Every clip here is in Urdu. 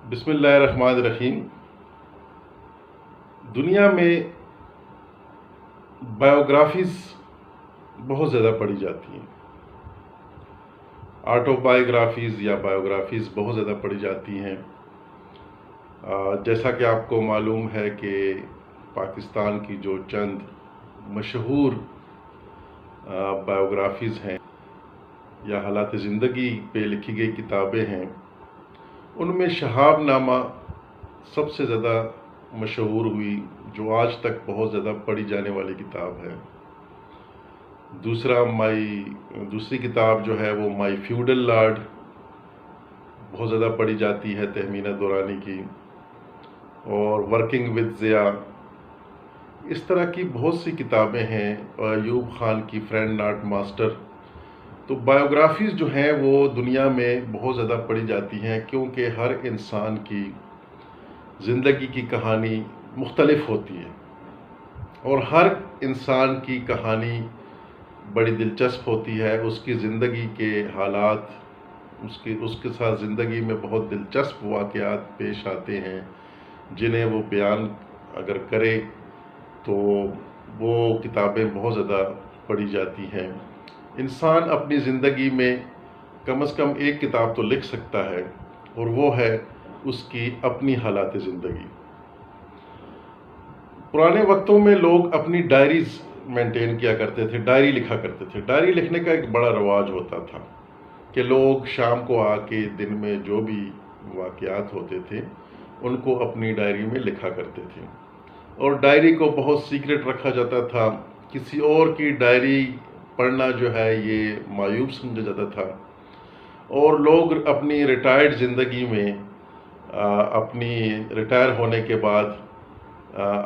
بسم اللہ الرحمن الرحیم۔ دنیا میں بایوگرافیز بہت زیادہ پڑھی جاتی ہیں، آٹو بایوگرافیز یا بایوگرافیز بہت زیادہ پڑھی جاتی ہیں۔ جیسا کہ آپ کو معلوم ہے کہ پاکستان کی جو چند مشہور بایوگرافیز ہیں یا حالات زندگی پہ لکھی گئی کتابیں ہیں، ان میں شہاب نامہ سب سے زیادہ مشہور ہوئی، جو آج تک بہت زیادہ پڑھی جانے والی کتاب ہے۔ دوسری کتاب جو ہے وہ مائی فیوڈل لارڈ بہت زیادہ پڑھی جاتی ہے، تہمینہ دورانی کی، اور ورکنگ ود ضیاء۔ اس طرح کی بہت سی کتابیں ہیں، ایوب خان کی فرینڈ ناٹ ماسٹر۔ تو بایوگرافیز جو ہیں وہ دنیا میں بہت زیادہ پڑھی جاتی ہیں، کیونکہ ہر انسان کی زندگی کی کہانی مختلف ہوتی ہے، اور ہر انسان کی کہانی بڑی دلچسپ ہوتی ہے۔ اس کی زندگی کے حالات، اس کے ساتھ زندگی میں بہت دلچسپ واقعات پیش آتے ہیں، جنہیں وہ بیان اگر کرے تو وہ کتابیں بہت زیادہ پڑھی جاتی ہیں۔ انسان اپنی زندگی میں کم از کم ایک کتاب تو لکھ سکتا ہے، اور وہ ہے اس کی اپنی حالات زندگی۔ پرانے وقتوں میں لوگ اپنی ڈائریز مینٹین کیا کرتے تھے، ڈائری لکھا کرتے تھے۔ ڈائری لکھنے کا ایک بڑا رواج ہوتا تھا کہ لوگ شام کو آ کے دن میں جو بھی واقعات ہوتے تھے ان کو اپنی ڈائری میں لکھا کرتے تھے، اور ڈائری کو بہت سیکرٹ رکھا جاتا تھا۔ کسی اور کی ڈائری پڑھنا جو ہے یہ معیوب سمجھا جاتا تھا، اور لوگ اپنی ریٹائرڈ زندگی میں اپنی ریٹائر ہونے کے بعد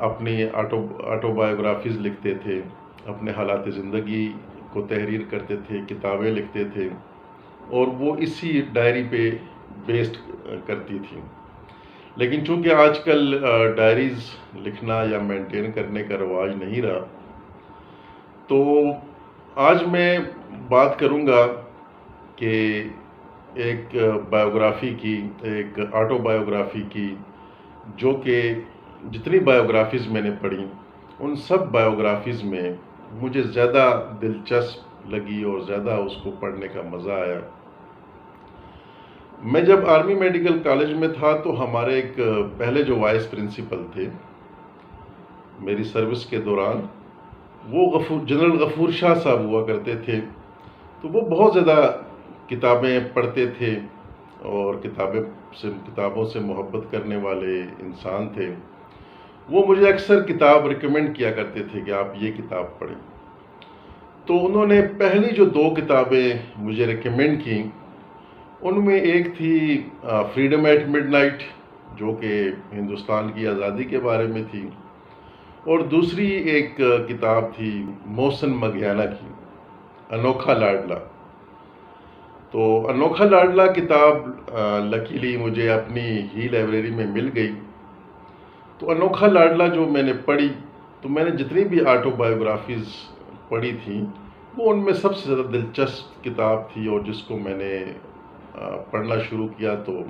اپنی آٹو بایوگرافیز لکھتے تھے، اپنے حالات زندگی کو تحریر کرتے تھے، کتابیں لکھتے تھے، اور وہ اسی ڈائری پہ بیسڈ کرتی تھیں۔ لیکن چونکہ آج کل ڈائریز لکھنا یا مینٹین کرنے کا رواج نہیں رہا، تو آج میں بات کروں گا کہ ایک بایوگرافی کی، ایک آٹو بایوگرافی کی، جو کہ جتنی بایوگرافیز میں نے پڑھی ان سب بایوگرافیز میں مجھے زیادہ دلچسپ لگی اور زیادہ اس کو پڑھنے کا مزہ آیا۔ میں جب آرمی میڈیکل کالج میں تھا تو ہمارے ایک پہلے جو وائس پرنسپل تھے میری سروس کے دوران، وہ جنرل غفور شاہ صاحب ہوا کرتے تھے۔ تو وہ بہت زیادہ کتابیں پڑھتے تھے اور کتابوں سے محبت کرنے والے انسان تھے۔ وہ مجھے اکثر کتاب ریکمینڈ کیا کرتے تھے کہ آپ یہ کتاب پڑھیں۔ تو انہوں نے پہلی جو 2 کتابیں مجھے ریکمینڈ کیں، ان میں ایک تھی فریڈم ایٹ مڈ نائٹ، جو کہ ہندوستان کی آزادی کے بارے میں تھی، اور دوسری ایک کتاب تھی محسن مگھیانہ کی، انوکھا لاڈلا۔ تو انوکھا لاڈلا کتاب لکیلی مجھے اپنی ہی لائبریری میں مل گئی۔ تو انوکھا لاڈلا جو میں نے پڑھی، تو میں نے جتنی بھی آٹو بایوگرافیز پڑھی تھیں وہ ان میں سب سے زیادہ دلچسپ کتاب تھی، اور جس کو میں نے پڑھنا شروع کیا تو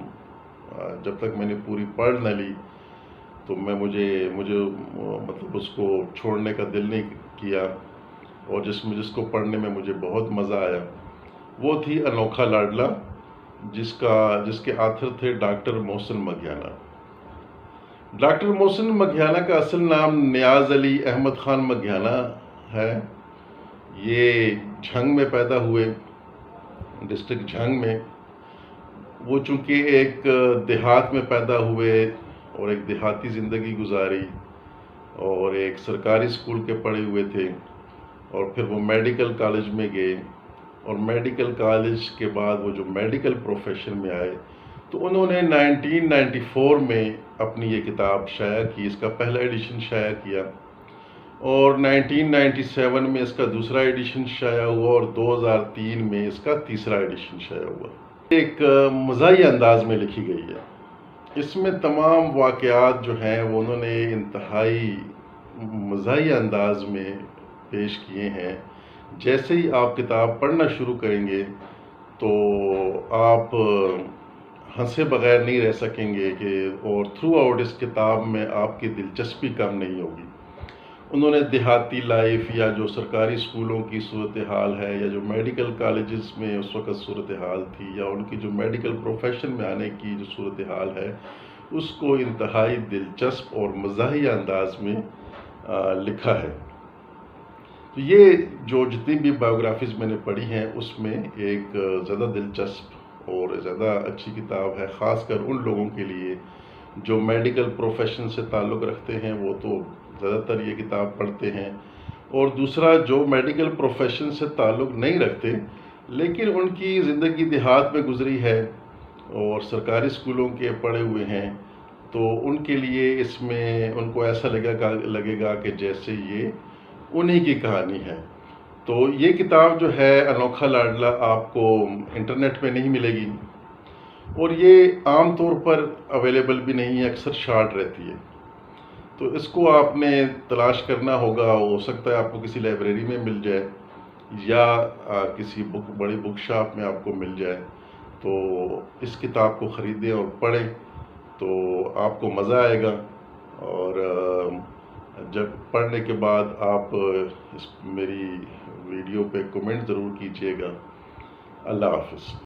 جب تک میں نے پوری پڑھ نہ لی تو مجھے مطلب اس کو چھوڑنے کا دل نہیں کیا، اور جس کو پڑھنے میں مجھے بہت مزہ آیا وہ تھی انوکھا لاڈلا، جس کے آتھر تھے ڈاکٹر محسن مگھیانہ۔ ڈاکٹر محسن مگھیانہ کا اصل نام نیاز علی احمد خان مگھیانہ ہے۔ یہ جھنگ میں پیدا ہوئے، ڈسٹرکٹ جھنگ میں۔ وہ چونکہ ایک دیہات میں پیدا ہوئے اور ایک دیہاتی زندگی گزاری، اور ایک سرکاری اسکول کے پڑھے ہوئے تھے، اور پھر وہ میڈیکل کالج میں گئے، اور میڈیکل کالج کے بعد وہ جو میڈیکل پروفیشن میں آئے تو انہوں نے 1994 میں اپنی یہ کتاب شائع کی، اس کا پہلا ایڈیشن شائع کیا، اور 1997 میں اس کا دوسرا ایڈیشن شائع ہوا، اور 2003 میں اس کا تیسرا ایڈیشن شائع ہوا۔ ایک مزاحیہ انداز میں لکھی گئی ہے۔ اس میں تمام واقعات جو ہیں وہ انہوں نے انتہائی مزاحیہ انداز میں پیش کیے ہیں۔ جیسے ہی آپ کتاب پڑھنا شروع کریں گے تو آپ ہنسے بغیر نہیں رہ سکیں گے کہ اور تھرو آؤٹ اس کتاب میں آپ کی دلچسپی کم نہیں ہوگی۔ انہوں نے دیہاتی لائف یا جو سرکاری اسکولوں کی صورتحال ہے یا جو میڈیکل کالجز میں اس وقت صورتحال تھی یا ان کی جو میڈیکل پروفیشن میں آنے کی جو صورتحال ہے اس کو انتہائی دلچسپ اور مزاحیہ انداز میں لکھا ہے۔ تو یہ جو جتنی بھی بایوگرافیز میں نے پڑھی ہیں اس میں ایک زیادہ دلچسپ اور زیادہ اچھی کتاب ہے، خاص کر ان لوگوں کے لیے جو میڈیکل پروفیشن سے تعلق رکھتے ہیں، وہ تو زیادہ تر یہ کتاب پڑھتے ہیں، اور دوسرا جو میڈیکل پروفیشن سے تعلق نہیں رکھتے لیکن ان کی زندگی دیہات میں گزری ہے اور سرکاری اسکولوں کے پڑھے ہوئے ہیں، تو ان کے لیے اس میں ان کو ایسا لگے گا کہ جیسے یہ انہی کی کہانی ہے۔ تو یہ کتاب جو ہے انوکھا لاڈلا آپ کو انٹرنیٹ پہ نہیں ملے گی، اور یہ عام طور پر اویلیبل بھی نہیں ہے، اکثر شارٹ رہتی ہے، تو اس کو آپ نے تلاش کرنا ہوگا۔ ہو سکتا ہے آپ کو کسی لائبریری میں مل جائے یا کسی بڑی بک شاپ میں آپ کو مل جائے، تو اس کتاب کو خریدیں اور پڑھیں تو آپ کو مزہ آئے گا، اور جب پڑھنے کے بعد آپ میری ویڈیو پہ کمنٹ ضرور کیجیے گا۔ اللہ حافظ۔